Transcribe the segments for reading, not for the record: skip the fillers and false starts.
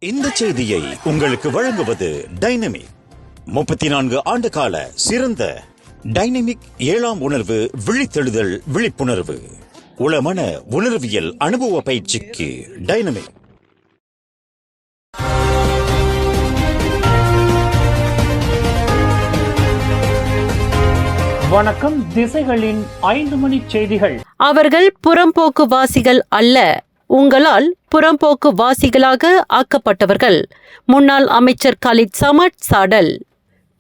இந்த செய்தியை உங்களுக்கு வழங்குவது டைனமிக். 34 ஆண்டு கால சிறந்த டைனமிக் 7ஆம் உணர்வு விழித்தெழுதல் விழிப்புணர்வு உளமன உணர்வியல் அனுபவ பயிற்சிக்கு டைனமிக். வணக்கம். திசைகளின் 5 மணி செய்திகள். அவர்கள் புறம்போக்கு வாசிகள் அல்ல, உங்களால் புறம்போக்கு வாசிகளாக ஆக்கப்பட்டவர்கள். முன்னாள் அமைச்சர் காலித் சமாட் சாடல்.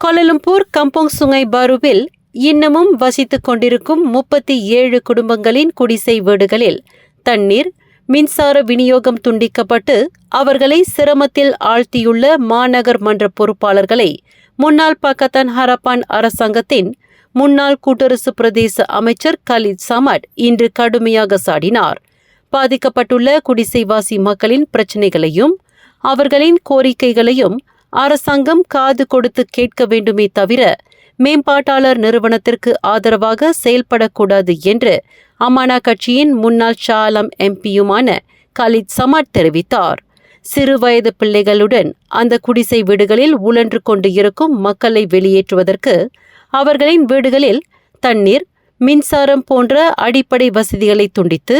கோலாலம்பூர் கம்போங் சுங்கை பாருவில் இன்னமும் வசித்துக் கொண்டிருக்கும் 37 குடும்பங்களின் குடிசை வீடுகளில் தண்ணீர், மின்சார விநியோகம் துண்டிக்கப்பட்டு அவர்களை சிரமத்தில் ஆழ்த்தியுள்ள மாநகர் மன்ற பொறுப்பாளர்களை முன்னாள் பாக்கத்தான் ஹரப்பான் அரசாங்கத்தின் முன்னாள் கூட்டரசு பிரதேச அமைச்சர் காலித் சமாட் இன்று கடுமையாக சாடினார். பாதிக்கப்பட்டுள்ள குடிசைவாசி மக்களின் பிரச்சினைகளையும் அவர்களின் கோரிக்கைகளையும் அரசாங்கம் காது கொடுத்து கேட்க வேண்டுமே தவிர மேம்பாட்டாளர் நிறுவனத்திற்கு ஆதரவாக செயல்படக்கூடாது என்று அமானா கட்சியின் முன்னாள் ஷாலம் எம்பியுமான காலித் சமாட் தெரிவித்தார். சிறு வயது பிள்ளைகளுடன் அந்த குடிசை வீடுகளில் உழன்று கொண்டு இருக்கும் மக்களை வெளியேற்றுவதற்கு அவர்களின் வீடுகளில் தண்ணீர், மின்சாரம் போன்ற அடிப்படை வசதிகளை துண்டித்து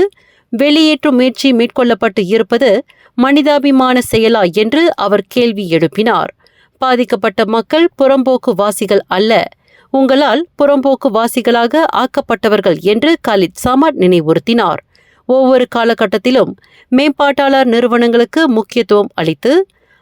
வெளியேற்றும் முயற்சி மேற்கொள்ளப்பட்டு இருப்பது மனிதாபிமான செயலா என்று அவர் கேள்வி எழுப்பினார். பாதிக்கப்பட்ட மக்கள் புறம்போக்கு வாசிகள் அல்ல, உங்களால் புறம்போக்கு வாசிகளாக ஆக்கப்பட்டவர்கள் என்று காலித் சமாட் நினைவுறுத்தினார். ஒவ்வொரு காலகட்டத்திலும் மேம்பாட்டாளர் நிறுவனங்களுக்கு முக்கியத்துவம் அளித்து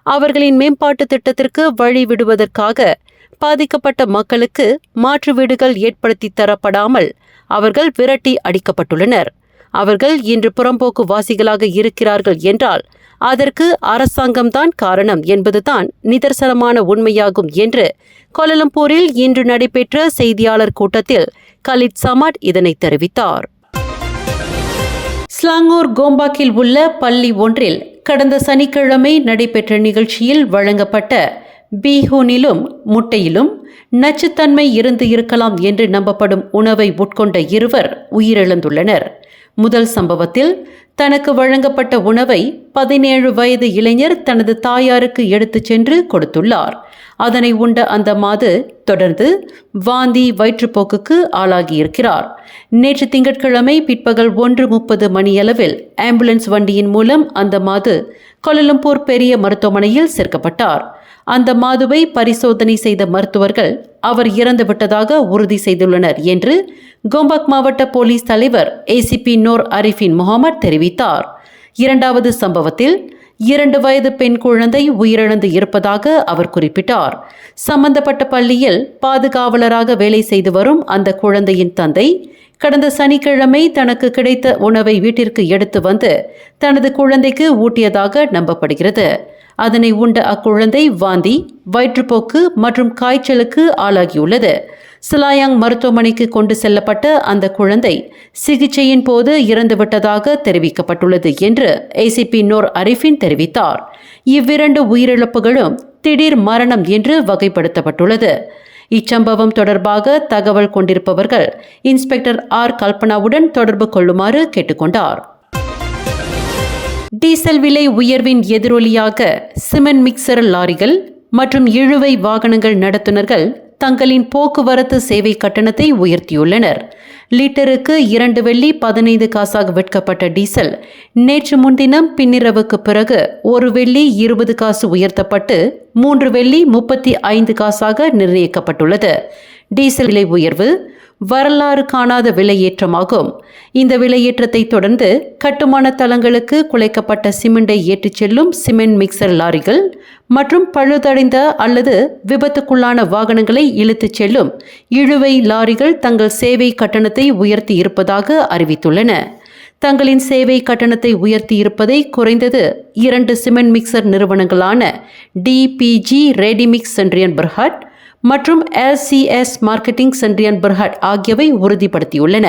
அவர்களின் மேம்பாட்டு திட்டத்திற்கு வழிவிடுவதற்காக பாதிக்கப்பட்ட மக்களுக்கு மாற்று வீடுகள் ஏற்படுத்தி தரப்படாமல் அவர்கள் விரட்டி அடிக்கப்பட்டுள்ளனர். அவர்கள் இன்று புறம்போக்கு வாசிகளாக இருக்கிறார்கள் என்றால் அதற்கு அரசாங்கம்தான் காரணம் என்பதுதான் நிதர்சனமான உண்மையாகும் என்று கோலாலம்பூரில் இன்று நடைபெற்ற செய்தியாளர் கூட்டத்தில் காலித் சமாட் இதனை தெரிவித்தார். ஸ்லாங்கூர் கோம்பாக்கில் உள்ள பள்ளி ஒன்றில் கடந்த சனிக்கிழமை நடைபெற்ற நிகழ்ச்சியில் வழங்கப்பட்ட பீஹூனிலும் முட்டையிலும் நச்சுத்தன்மை இருந்து இருக்கலாம் என்று நம்பப்படும் உணவை உட்கொண்ட 2 உயிரிழந்துள்ளனர். முதல் சம்பவத்தில் தனக்கு வழங்கப்பட்ட உணவை 17 வயது இளைஞர் தனது தாயாருக்கு எடுத்துச் சென்று கொடுத்துள்ளார். அதனை உண்ட அந்த மாது தொடர்ந்து வாந்தி, வயிற்றுப்போக்குக்கு ஆளாகியிருக்கிறார். நேற்று திங்கட்கிழமை பிற்பகல் 1:30 மணியளவில் ஆம்புலன்ஸ் வண்டியின் மூலம் அந்த மாது கோலாலம்பூர் பெரிய மருத்துவமனையில் சேர்க்கப்பட்டார். அந்த மாதுவை பரிசோதனை செய்த மருத்துவர்கள் அவர் இறந்துவிட்டதாக உறுதி செய்துள்ளனர் என்று கோம்பாக் மாவட்ட போலீஸ் தலைவர் ஏசிபி நோர் அரிஃபின் முகமது தெரிவித்தார். 2வது சம்பவத்தில் 2 வயது பெண் குழந்தை உயிரிழந்து இருப்பதாக அவர் குறிப்பிட்டார். சம்பந்தப்பட்ட பள்ளியில் பாதுகாவலராக வேலை செய்து வரும் அந்த குழந்தையின் தந்தை கடந்த சனிக்கிழமை தனக்கு கிடைத்த உணவை வீட்டிற்கு எடுத்து வந்து தனது குழந்தைக்கு ஊட்டியதாக நம்பப்படுகிறது. அதனை உண்ட அக்குழந்தை வாந்தி, வயிற்றுப்போக்கு மற்றும் காய்ச்சலுக்கு ஆளாகியுள்ளது. சிலாயாங் மருத்துவமனைக்கு கொண்டு செல்லப்பட்ட அந்த குழந்தை சிகிச்சையின் போது இறந்துவிட்டதாக தெரிவிக்கப்பட்டுள்ளது என்று ஏசிபி நோர் அரிஃபின் தெரிவித்தார். 2 உயிரிழப்புகளும் திடீர் மரணம் என்று வகைப்படுத்தப்பட்டுள்ளது. இச்சம்பவம் தொடர்பாக தகவல் கொண்டிருப்பவர்கள் இன்ஸ்பெக்டர் ஆர் கல்பனாவுடன் தொடர்பு கொள்ளுமாறு கேட்டுக்கொண்டார். டீசல் விலை உயர்வின் எதிரொலியாக சிமெண்ட் மிக்சர் லாரிகள் மற்றும் இழுவை வாகனங்கள் நடத்துனர்கள் தங்களின் போக்குவரத்து சேவை கட்டணத்தை உயர்த்தியுள்ளனர். லிட்டருக்கு 2 வெள்ளி 15 காசாக விற்கப்பட்ட டீசல் நேற்று முன்தினம் பின்னிரவுக்கு பிறகு 1 வெள்ளி 20 காசு உயர்த்தப்பட்டு 3 வெள்ளி 35 காசாக நிர்ணயிக்கப்பட்டுள்ளது. டீசல் விலை உயர்வு வரலாறு காணாத விலையேற்றமாகும். இந்த விலையேற்றத்தை தொடர்ந்து கட்டுமான தளங்களுக்கு குலைக்கப்பட்ட சிமெண்டை ஏற்றிச் செல்லும் சிமெண்ட் மிக்சர் லாரிகள் மற்றும் பழுதடைந்த அல்லது விபத்துக்குள்ளான வாகனங்களை இழுத்துச் செல்லும் இழுவை லாரிகள் தங்கள் சேவை கட்டணத்தை உயர்த்தி இருப்பதாக அறிவித்துள்ளன. தங்களின் சேவை கட்டணத்தை உயர்த்தி இருப்பதை குறைந்தது 2 சிமெண்ட் மிக்சர் நிறுவனங்களான டிபிஜி ரெடிமிக்ஸ் சென்ட்ரியன் பர்ஹட் மற்றும் LCS மார்க்கெட்டிங் சென்ட்ரியன் பர்ஹட் ஆகியவை உறுதிப்படுத்தியுள்ளன.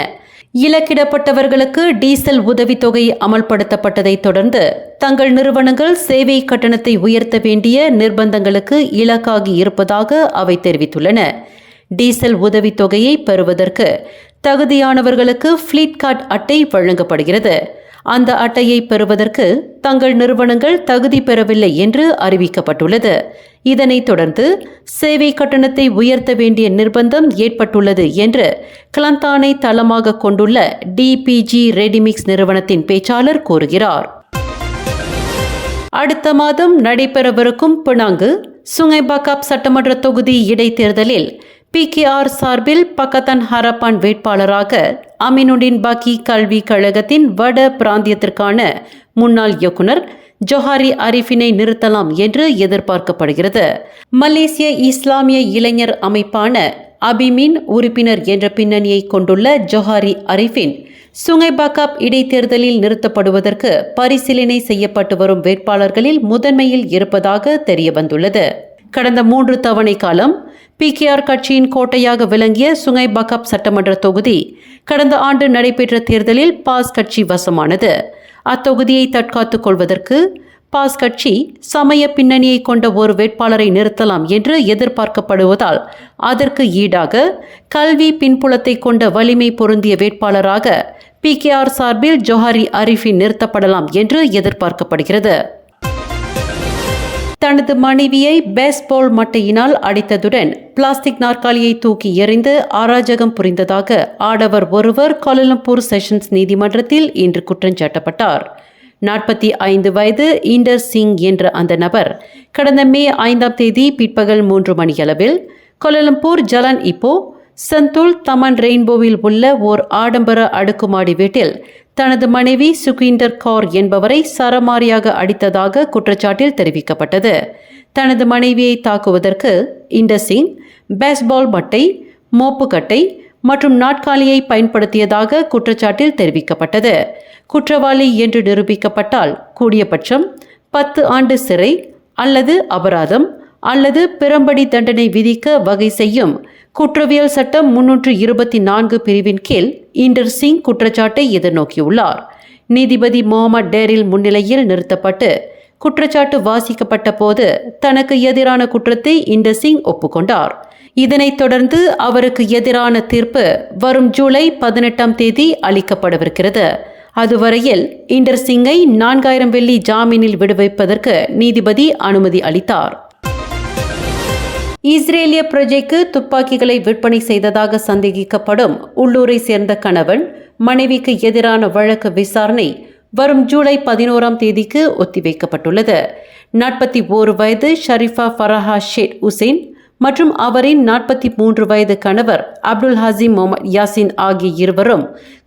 இலக்கிடப்பட்டவர்களுக்கு டீசல் உதவித்தொகை அமல்படுத்தப்பட்டதை தொடர்ந்து தங்கள் நிறுவனங்கள் சேவை கட்டணத்தை உயர்த்த வேண்டிய நிர்பந்தங்களுக்கு இலக்காகி இருப்பதாக அவை தெரிவித்துள்ளன. டீசல் உதவித்தொகையை பெறுவதற்கு தகுதியானவர்களுக்கு ஃப்ளீட் கார்டு அட்டை வழங்கப்படுகிறது. அந்த அட்டையை பெறுவதற்கு தங்கள் நிறுவனங்கள் தகுதி பெறவில்லை என்று அறிவிக்கப்பட்டுள்ளது. இதனைத் தொடர்ந்து சேவை கட்டணத்தை உயர்த்த வேண்டிய நிர்பந்தம் ஏற்பட்டுள்ளது என்று கிளந்தானை தளமாக கொண்டுள்ள டிபிஜி ரெடிமிக்ஸ் நிறுவனத்தின் பேச்சாளர் கூறுகிறார். அடுத்த மாதம் நடைபெறவிருக்கும் பினாங்கு சுங்கைபாக்காப் சட்டமன்ற தொகுதி இடைத்தேர்தலில் PKR சார்பில் பக்கத்தன் ஹரப்பான் வேட்பாளராக அமினுடின் பாக்கி கல்வி கழகத்தின் வட பிராந்தியத்திற்கான முன்னாள் இயக்குனர் ஜொஹாரி அரிஃபினை நிறுத்தலாம் என்று எதிர்பார்க்கப்படுகிறது. மலேசிய இஸ்லாமிய இளைஞர் அமைப்பான அபிமின் உறுப்பினர் என்ற பின்னணியை கொண்டுள்ள ஜொஹாரி அரிஃபின் சுங்கைபாக்காப் இடைத்தேர்தலில் நிறுத்தப்படுவதற்கு பரிசீலனை செய்யப்பட்டு வரும் வேட்பாளர்களில் முதன்மையில் இருப்பதாக தெரியவந்துள்ளது. கடந்த 3 தவணை காலம் PKR கட்சியின் கோட்டையாக விளங்கிய சுங்கைபாக்காப் சட்டமன்ற தொகுதி கடந்த ஆண்டு நடைபெற்ற தேர்தலில் பாஸ் கட்சி வசமானது. அத்தொகுதியை தற்காத்துக் கொள்வதற்கு பாஸ் கட்சி சமய பின்னணியை கொண்ட ஒரு வேட்பாளரை நிறுத்தலாம் என்று எதிர்பார்க்கப்படுவதால் அதற்கு ஈடாக கல்வி பின்புலத்தை கொண்ட வலிமை பொருந்திய வேட்பாளராக PKR சார்பில் ஜொஹாரி அரிஃபின் நிறுத்தப்படலாம் என்று எதிர்பார்க்கப்படுகிறது. தனது மனைவியை பேஸ்பால் மட்டையினால் அடித்ததுடன் பிளாஸ்டிக் நாற்காலியை தூக்கி எறிந்து அராஜகம் புரிந்ததாக ஆடவர் ஒருவர் கோலாலம்பூர் செஷன்ஸ் நீதிமன்றத்தில் இன்று குற்றஞ்சாட்டப்பட்டார். 45 வயது இண்டர் சிங் என்ற அந்த நபர் கடந்த மே 5ஆம் தேதி பிற்பகல் 3 மணியளவில் கோலாலம்பூர் ஜலான் இப்போ சந்துல் தமன் ரெயின்போவில் உள்ள ஓர் ஆடம்பர அடுக்குமாடி வீட்டில் தனது மனைவி சுகிண்டர் கௌர் என்பவரை சரமாரியாக அடித்ததாக குற்றச்சாட்டில் தெரிவிக்கப்பட்டது. தனது மனைவியை தாக்குவதற்கு இண்டர் சிங் பேஸ்பால் மட்டை, மோப்புக்கட்டை மற்றும் நாட்காலியை பயன்படுத்தியதாக குற்றச்சாட்டில் தெரிவிக்கப்பட்டது. குற்றவாளி என்று நிரூபிக்கப்பட்டால் கூடியபட்சம் 10 ஆண்டு சிறை அல்லது அபராதம் அல்லது பிறம்படி தண்டனை விதிக்க வகை செய்யும் குற்றவியல் சட்டம் 324 பிரிவின் கீழ் இண்டர் சிங் குற்றச்சாட்டை எதிர்நோக்கியுள்ளார். நீதிபதி முகமது டேரில் முன்னிலையில் நிறுத்தப்பட்டு குற்றச்சாட்டு வாசிக்கப்பட்ட போது தனக்கு எதிரான குற்றத்தை இண்டர் சிங் ஒப்புக்கொண்டார். இதனைத் தொடர்ந்து அவருக்கு எதிரான தீர்ப்பு வரும் ஜூலை 18ஆம் தேதி அளிக்கப்படவிருக்கிறது. அதுவரையில் இண்டர் சிங்கை 4000 வெள்ளி ஜாமீனில் விடுவிப்பதற்கு நீதிபதி அனுமதி அளித்தார். இஸ்ரேலிய பிரஜைக்கு துப்பாக்கிகளை விற்பனை செய்ததாக சந்தேகிக்கப்படும் உள்ளூரை சேர்ந்த கணவன் மனைவிக்கு எதிரான வழக்கு விசாரணை வரும் ஜூலை 11ஆம் தேதிக்கு ஒத்திவைக்கப்பட்டுள்ளது. 41 வயது ஷரீஃபா ஃபரஹா ஷேட் உசேன் மற்றும் அவரின் 43 வயது கணவர் அப்துல் ஹசீம் முகமது யாசின் ஆகிய இருவரும்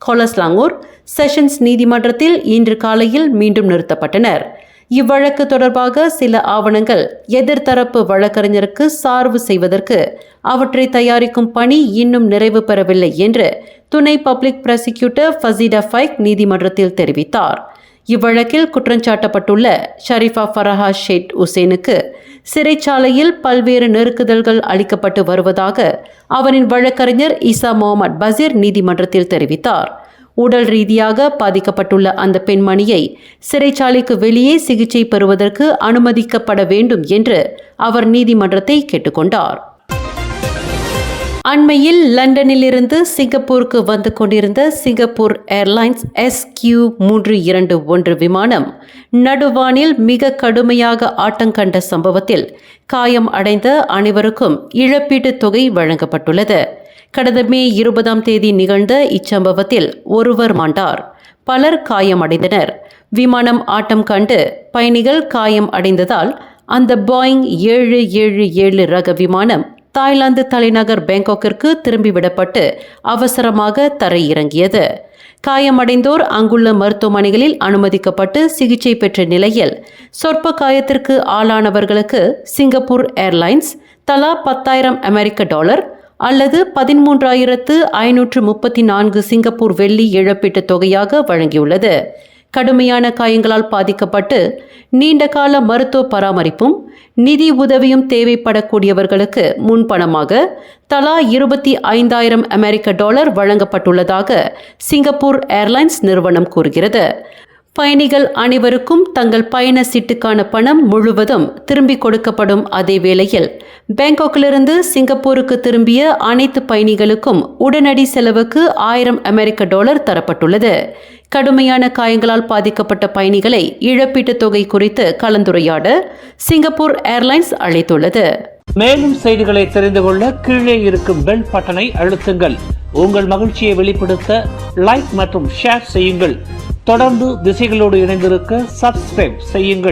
கோலாலம்பூர் செஷன்ஸ் நீதிமன்றத்தில் இன்று காலையில் மீண்டும் நிறுத்தப்பட்டனர். இவ்வழக்கு தொடர்பாக சில ஆவணங்கள் எதிர்த்தரப்பு வழக்கறிஞருக்கு சார்பு செய்வதற்கு அவற்றை தயாரிக்கும் பணி இன்னும் நிறைவு பெறவில்லை என்று துணை பப்ளிக் ப்ராசிக்யூட்டர் ஃபசீடா ஃபைக் நீதிமன்றத்தில் தெரிவித்தார். இவ்வழக்கில் குற்றஞ்சாட்டப்பட்டுள்ள ஷரீஃபா ஃபரஹா ஷேட் உசேனுக்கு சிறைச்சாலையில் பல்வேறு நெருக்குதல்கள் அளிக்கப்பட்டு வருவதாக அவரின் வழக்கறிஞர் ஈசா முகமது பசீர் நீதிமன்றத்தில் தெரிவித்தார். உடல் ரீதியாக பாதிக்கப்பட்டுள்ள அந்த பெண்மணியை சிறைச்சாலைக்கு வெளியே சிகிச்சை பெறுவதற்கு அனுமதிக்கப்பட வேண்டும் என்று அவர் நீதிமன்றத்தை கேட்டுக்கொண்டார். அண்மையில் லண்டனிலிருந்து சிங்கப்பூருக்கு வந்து கொண்டிருந்த சிங்கப்பூர் ஏர்லைன்ஸ் SQ321 விமானம் நடுவானில் மிக கடுமையாக ஆட்டங்கண்ட சம்பவத்தில் காயம் அடைந்த அனைவருக்கும் இழப்பீட்டுத் தொகை வழங்கப்பட்டுள்ளது. கடந்த மே 20ஆம் தேதி நிகழ்ந்த இச்சம்பவத்தில் ஒருவர் மாண்டார், பலர் காயமடைந்தனர். விமானம் ஆட்டம் கண்டு பயணிகள் காயம் அடைந்ததால் அந்த போயிங் 777 ரக விமானம் தாய்லாந்து தலைநகர் பேங்காக்கிற்கு திரும்பிவிடப்பட்டு அவசரமாக தரையிறங்கியது. காயமடைந்தோர் அங்குள்ள மருத்துவமனைகளில் அனுமதிக்கப்பட்டு சிகிச்சை பெற்ற நிலையில் சொற்ப காயத்திற்கு ஆளானவர்களுக்கு சிங்கப்பூர் ஏர்லைன்ஸ் தலா $10,000 அல்லது 13,534 சிங்கப்பூர் வெள்ளி இழப்பீட்டுத் தொகையாக வழங்கியுள்ளது. கடுமையான காயங்களால் பாதிக்கப்பட்டு நீண்ட கால மருத்துவ பராமரிப்பும் நிதி உதவியும் தேவைப்படக்கூடியவர்களுக்கு முன்பணமாக தலா $25,000 வழங்கப்பட்டுள்ளதாக சிங்கப்பூர் ஏர்லைன்ஸ் நிறுவனம் கூறுகிறது. பயணிகள் அனைவருக்கும் தங்கள் பயண சீட்டுக்கான பணம் முழுவதும் திரும்பிக் கொடுக்கப்படும். அதே வேளையில் பேங்காக்கிலிருந்து சிங்கப்பூருக்கு திரும்பிய அனைத்து பயணிகளுக்கும் உடனடி செலவுக்கு $1,000 தரப்பட்டுள்ளது. கடுமையான காயங்களால் பாதிக்கப்பட்ட பயணிகளை இழப்பீட்டுத் தொகை குறித்து கலந்துரையாட சிங்கப்பூர் ஏர்லைன்ஸ் அழைத்துள்ளது. மேலும் செய்திகளை தெரிந்து கொள்ள கீழே இருக்கும் பெல் பட்டனை அழுத்துங்கள். உங்கள் மகிழ்ச்சியை வெளிப்படுத்த லைக் மற்றும் ஷேர் செய்யுங்கள். தொடர்ந்து திசைகளோடு இணைந்திருக்க சப்ஸ்கிரைப் செய்யுங்கள்.